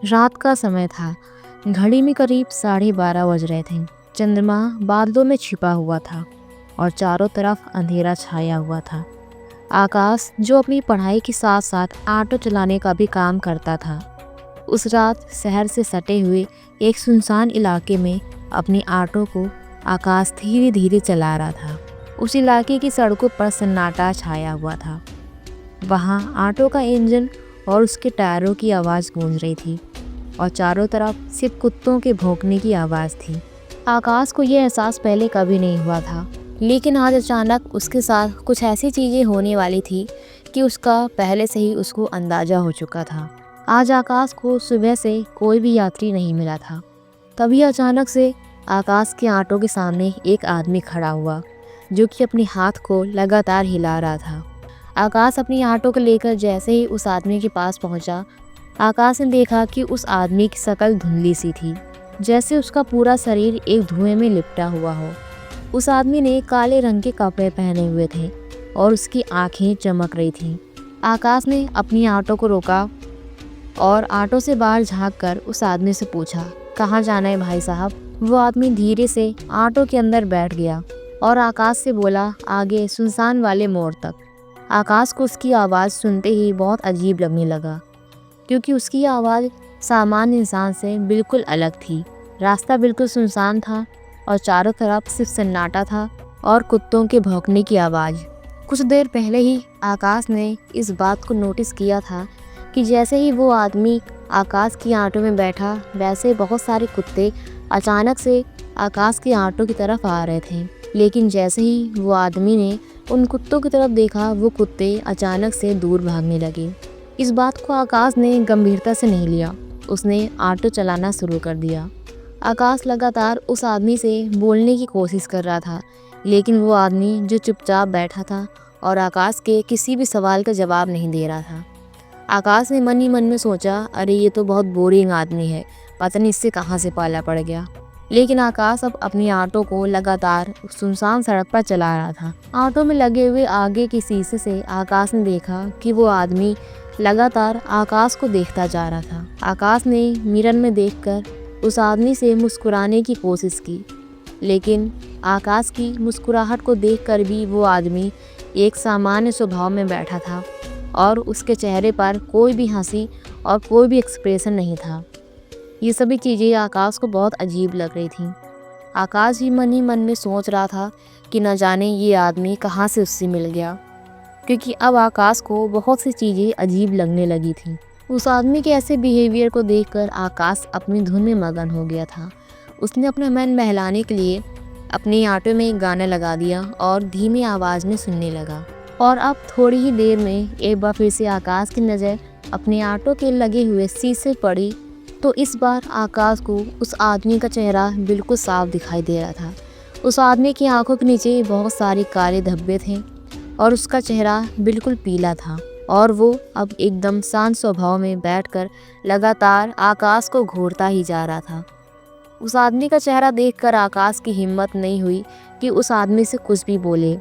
रात का समय था। घड़ी में करीब 12:30 बज रहे थे। चंद्रमा बादलों में छिपा हुआ था और चारों तरफ अंधेरा छाया हुआ था। आकाश, जो अपनी पढ़ाई के साथ साथ ऑटो चलाने का भी काम करता था, उस रात शहर से सटे हुए एक सुनसान इलाके में अपनी ऑटो को आकाश धीरे धीरे चला रहा था। उस इलाके की सड़कों पर सन्नाटा छाया हुआ था। वहाँ ऑटो का इंजन और उसके टायरों की आवाज़ गूंज रही थी और चारों तरफ सिर्फ कुत्तों के भौंकने की आवाज़ थी। आकाश को यह एहसास पहले कभी नहीं हुआ था, लेकिन आज अचानक उसके साथ कुछ ऐसी चीज़ें होने वाली थी कि उसका पहले से ही उसको अंदाज़ा हो चुका था। आज आकाश को सुबह से कोई भी यात्री नहीं मिला था। तभी अचानक से आकाश के ऑटो के सामने एक आदमी खड़ा हुआ, जो कि अपने हाथ को लगातार हिला रहा था। आकाश अपनी ऑटो को लेकर जैसे ही उस आदमी के पास पहुंचा, आकाश ने देखा कि उस आदमी की शक्ल धुंधली सी थी, जैसे उसका पूरा शरीर एक धुएं में लिपटा हुआ हो। उस आदमी ने काले रंग के कपड़े पहने हुए थे और उसकी आंखें चमक रही थीं। आकाश ने अपनी ऑटो को रोका और ऑटो से बाहर झांककर उस आदमी से पूछा, कहाँ जाना है भाई साहब? वो आदमी धीरे से ऑटो के अंदर बैठ गया और आकाश से बोला, आगे सुनसान वाले मोड़ तक। आकाश को उसकी आवाज़ सुनते ही बहुत अजीब लगने लगा, क्योंकि उसकी आवाज़ सामान्य इंसान से बिल्कुल अलग थी। रास्ता बिल्कुल सुनसान था और चारों तरफ सिर्फ सन्नाटा था और कुत्तों के भौंकने की आवाज़। कुछ देर पहले ही आकाश ने इस बात को नोटिस किया था कि जैसे ही वो आदमी आकाश की ऑटो में बैठा, वैसे बहुत सारे कुत्ते अचानक से आकाश की ऑटो की तरफ आ रहे थे। लेकिन जैसे ही वो आदमी ने उन कुत्तों की तरफ देखा, वो कुत्ते अचानक से दूर भागने लगे। इस बात को आकाश ने गंभीरता से नहीं लिया। उसने ऑटो चलाना शुरू कर दिया। आकाश लगातार उस आदमी से बोलने की कोशिश कर रहा था, लेकिन वो आदमी जो चुपचाप बैठा था और आकाश के किसी भी सवाल का जवाब नहीं दे रहा था। आकाश ने मन ही मन में सोचा, अरे ये तो बहुत बोरिंग आदमी है, पता नहीं इससे कहाँ से पाला पड़ गया। लेकिन आकाश अब अपनी ऑटो को लगातार सुनसान सड़क पर चला रहा था। ऑटो में लगे हुए आगे के शीशे से आकाश ने देखा कि वो आदमी लगातार आकाश को देखता जा रहा था। आकाश ने मिरर में देखकर उस आदमी से मुस्कुराने की कोशिश की, लेकिन आकाश की मुस्कुराहट को देखकर भी वो आदमी एक सामान्य स्वभाव में बैठा था और उसके चेहरे पर कोई भी हंसी और कोई भी एक्सप्रेशन नहीं था। ये सभी चीज़ें आकाश को बहुत अजीब लग रही थीं। आकाश ही मन में सोच रहा था कि न जाने ये आदमी कहाँ से उससे मिल गया, क्योंकि अब आकाश को बहुत सी चीज़ें अजीब लगने लगी थीं। उस आदमी के ऐसे बिहेवियर को देखकर आकाश अपनी धुन में मगन हो गया था। उसने अपना मन बहलाने के लिए अपने ऑटो में एक गाना लगा दिया और धीमी आवाज़ में सुनने लगा। और अब थोड़ी ही देर में एक बार फिर से आकाश की नज़र अपने ऑटो के लगे हुए शीशे पड़ी, तो इस बार आकाश को उस आदमी का चेहरा बिल्कुल साफ दिखाई दे रहा था। उस आदमी की आंखों के नीचे बहुत सारे काले धब्बे थे और उसका चेहरा बिल्कुल पीला था और वो अब एकदम शांत स्वभाव में बैठकर लगातार आकाश को घूरता ही जा रहा था। उस आदमी का चेहरा देखकर आकाश की हिम्मत नहीं हुई कि उस आदमी से कुछ भी बोले।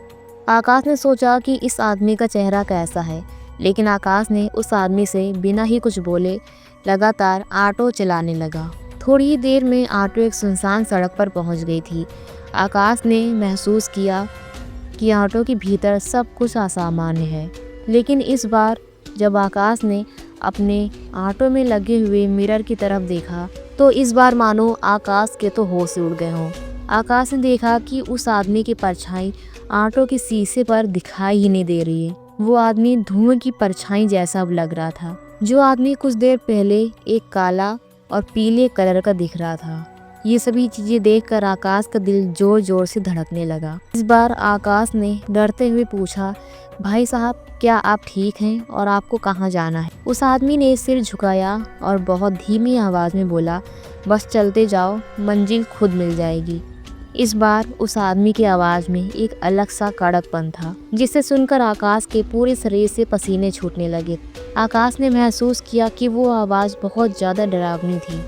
आकाश ने सोचा कि इस आदमी का चेहरा कैसा है, लेकिन आकाश ने उस आदमी से बिना ही कुछ बोले लगातार ऑटो चलाने लगा। थोड़ी ही देर में ऑटो एक सुनसान सड़क पर पहुंच गई थी। आकाश ने महसूस किया कि ऑटो के भीतर सब कुछ असामान्य है, लेकिन इस बार जब आकाश ने अपने ऑटो में लगे हुए मिरर की तरफ देखा, तो इस बार मानो आकाश के तो होश उड़ गए हों। आकाश ने देखा कि उस आदमी की परछाई ऑटो के शीशे पर दिखाई ही नहीं दे रही है। वो आदमी धुएं की परछाई जैसा अब लग रहा था। जो आदमी कुछ देर पहले एक काला और पीले कलर का दिख रहा था। ये सभी चीजें देखकर आकाश का दिल जोर जोर से धड़कने लगा। इस बार आकाश ने डरते हुए पूछा, भाई साहब क्या आप ठीक हैं और आपको कहाँ जाना है? उस आदमी ने सिर झुकाया और बहुत धीमी आवाज़ में बोला, बस चलते जाओ, मंजिल खुद मिल जाएगी। इस बार उस आदमी की आवाज़ में एक अलग सा कड़कपन था, जिसे सुनकर आकाश के पूरे शरीर से पसीने छूटने लगे। आकाश ने महसूस किया कि वो आवाज़ बहुत ज़्यादा डरावनी थी।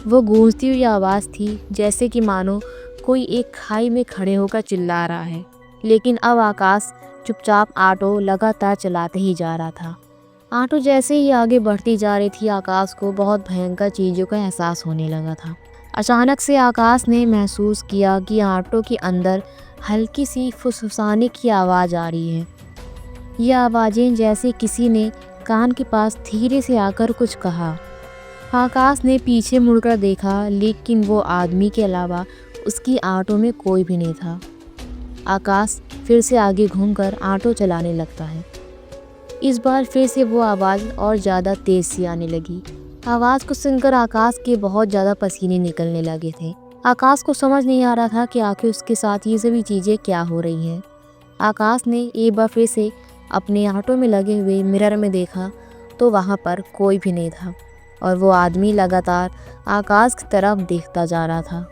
वो गूंजती हुई आवाज़ थी, जैसे कि मानो कोई एक खाई में खड़े होकर चिल्ला रहा है। लेकिन अब आकाश चुपचाप ऑटो लगातार चलाते ही जा रहा था। ऑटो जैसे ही आगे बढ़ती जा रही थी, आकाश को बहुत भयंकर चीज़ों का एहसास होने लगा था। अचानक से आकाश ने महसूस किया कि ऑटो के अंदर हल्की सी फुसफुसाने की आवाज़ आ रही है। ये आवाज़ें जैसे किसी ने कान के पास धीरे से आकर कुछ कहा। आकाश ने पीछे मुड़कर देखा, लेकिन वो आदमी के अलावा उसकी ऑटो में कोई भी नहीं था। आकाश फिर से आगे घूमकर ऑटो चलाने लगता है। इस बार फिर से वो आवाज़ और ज़्यादा तेज़ सी आने लगी। आवाज़ को सुनकर आकाश के बहुत ज़्यादा पसीने निकलने लगे थे। आकाश को समझ नहीं आ रहा था कि आखिर उसके साथ ये सभी चीज़ें क्या हो रही हैं। आकाश ने एक बार फिर से अपने ऑटो में लगे हुए मिरर में देखा तो वहाँ पर कोई भी नहीं था और वो आदमी लगातार आकाश की तरफ देखता जा रहा था।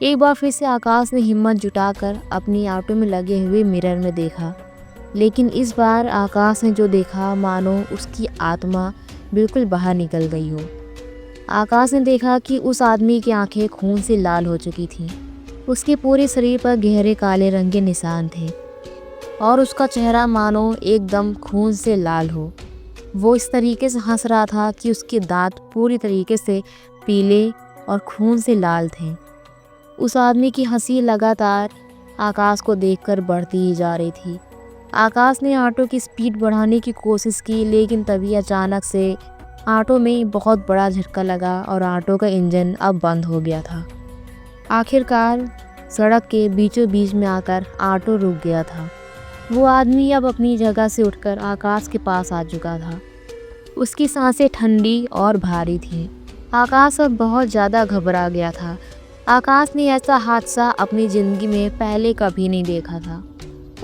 एक बार फिर से आकाश ने हिम्मत जुटाकर अपनी ऑटो में लगे हुए मिरर में देखा, लेकिन इस बार आकाश ने जो देखा मानो उसकी आत्मा बिल्कुल बाहर निकल गई हो। आकाश ने देखा कि उस आदमी की आंखें खून से लाल हो चुकी थीं। उसके पूरे शरीर पर गहरे काले रंग के निशान थे और उसका चेहरा मानो एकदम खून से लाल हो। वो इस तरीके से हंस रहा था कि उसके दांत पूरी तरीके से पीले और खून से लाल थे। उस आदमी की हंसी लगातार आकाश को देखकर बढ़ती ही जा रही थी। आकाश ने ऑटो की स्पीड बढ़ाने की कोशिश की, लेकिन तभी अचानक से ऑटो में बहुत बड़ा झटका लगा और ऑटो का इंजन अब बंद हो गया था। आखिरकार सड़क के बीचों बीच में आकर ऑटो रुक गया था। वो आदमी अब अपनी जगह से उठकर आकाश के पास आ चुका था। उसकी सांसें ठंडी और भारी थीं। आकाश अब बहुत ज़्यादा घबरा गया था। आकाश ने ऐसा हादसा अपनी ज़िंदगी में पहले कभी नहीं देखा था।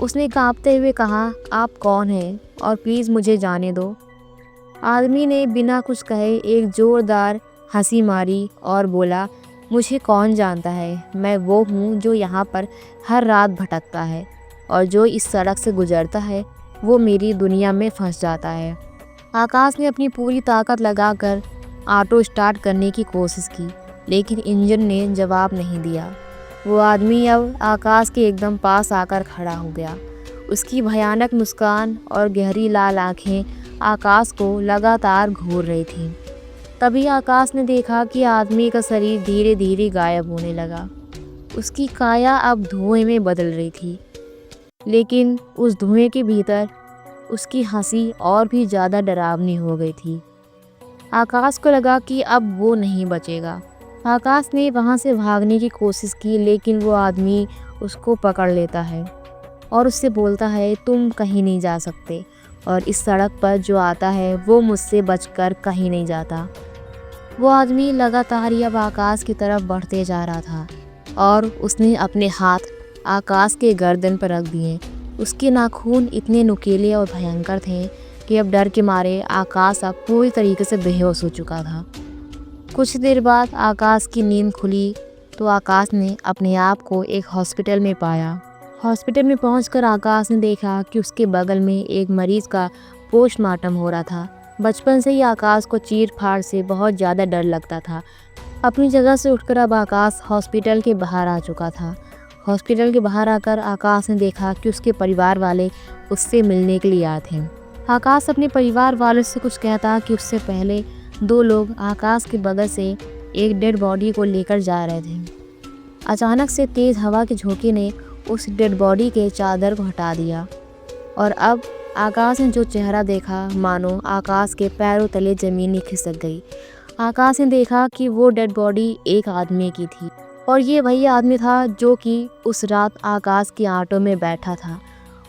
उसने कांपते हुए कहा, आप कौन हैं और प्लीज़ मुझे जाने दो। आदमी ने बिना कुछ कहे एक ज़ोरदार हंसी मारी और बोला, मुझे कौन जानता है, मैं वो हूँ जो यहाँ पर हर रात भटकता है और जो इस सड़क से गुजरता है वो मेरी दुनिया में फंस जाता है। आकाश ने अपनी पूरी ताकत लगाकर ऑटो स्टार्ट करने की कोशिश की, लेकिन इंजन ने जवाब नहीं दिया। वो आदमी अब आकाश के एकदम पास आकर खड़ा हो गया। उसकी भयानक मुस्कान और गहरी लाल आंखें आकाश को लगातार घूर रही थीं। तभी आकाश ने देखा कि आदमी का शरीर धीरे धीरे गायब होने लगा। उसकी काया अब धुएं में बदल रही थी, लेकिन उस धुएं के भीतर उसकी हंसी और भी ज़्यादा डरावनी हो गई थी। आकाश को लगा कि अब वो नहीं बचेगा। आकाश ने वहाँ से भागने की कोशिश की, लेकिन वो आदमी उसको पकड़ लेता है और उससे बोलता है, तुम कहीं नहीं जा सकते और इस सड़क पर जो आता है वो मुझसे बचकर कहीं नहीं जाता। वो आदमी लगातार अब आकाश की तरफ बढ़ते जा रहा था और उसने अपने हाथ आकाश के गर्दन पर रख दिए। उसके नाखून इतने नुकीले और भयंकर थे कि अब डर के मारे आकाश अब पूरी तरीके से बेहोश हो चुका था। कुछ देर बाद आकाश की नींद खुली तो आकाश ने अपने आप को एक हॉस्पिटल में पाया। हॉस्पिटल में पहुंचकर आकाश ने देखा कि उसके बगल में एक मरीज़ का पोस्टमार्टम हो रहा था। बचपन से ही आकाश को चीर-फाड़ से बहुत ज़्यादा डर लगता था। अपनी जगह से उठकर अब आकाश हॉस्पिटल के बाहर आ चुका था। हॉस्पिटल के बाहर आकर आकाश ने देखा कि उसके परिवार वाले उससे मिलने के लिए आए थे। आकाश अपने परिवार वालों से कुछ कहता कि उससे पहले 2 लोग आकाश के बगल से एक डेड बॉडी को लेकर जा रहे थे। अचानक से तेज़ हवा के झोंके ने उस डेड बॉडी के चादर को हटा दिया और अब आकाश ने जो चेहरा देखा मानो आकाश के पैरों तले ज़मीन ही खिसक गई। आकाश ने देखा कि वो डेड बॉडी एक आदमी की थी और ये वही आदमी था जो कि उस रात आकाश की ऑटो में बैठा था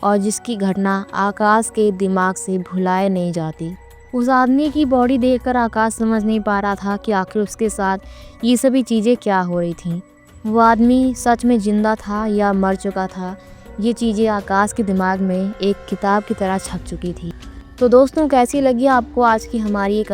और जिसकी घटना आकाश के दिमाग से भुलाए नहीं जाती। उस आदमी की बॉडी देखकर आकाश समझ नहीं पा रहा था कि आखिर उसके साथ ये सभी चीज़ें क्या हो रही थीं। वो आदमी सच में ज़िंदा था या मर चुका था, ये चीज़ें आकाश के दिमाग में एक किताब की तरह छप चुकी थी। तो दोस्तों, कैसी लगी आपको आज की हमारी ये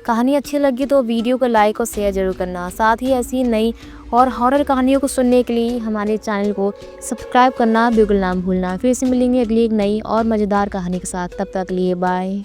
कहानी अच्छी लगी तो वीडियो को लाइक और शेयर ज़रूर करना। साथ ही ऐसी नई और हॉरर कहानियों को सुनने के लिए हमारे चैनल को सब्सक्राइब करना बिल्कुल ना भूलना। फिर से मिलेंगे अगली एक नई और मज़ेदार कहानी के साथ। तब तक लिए बाय।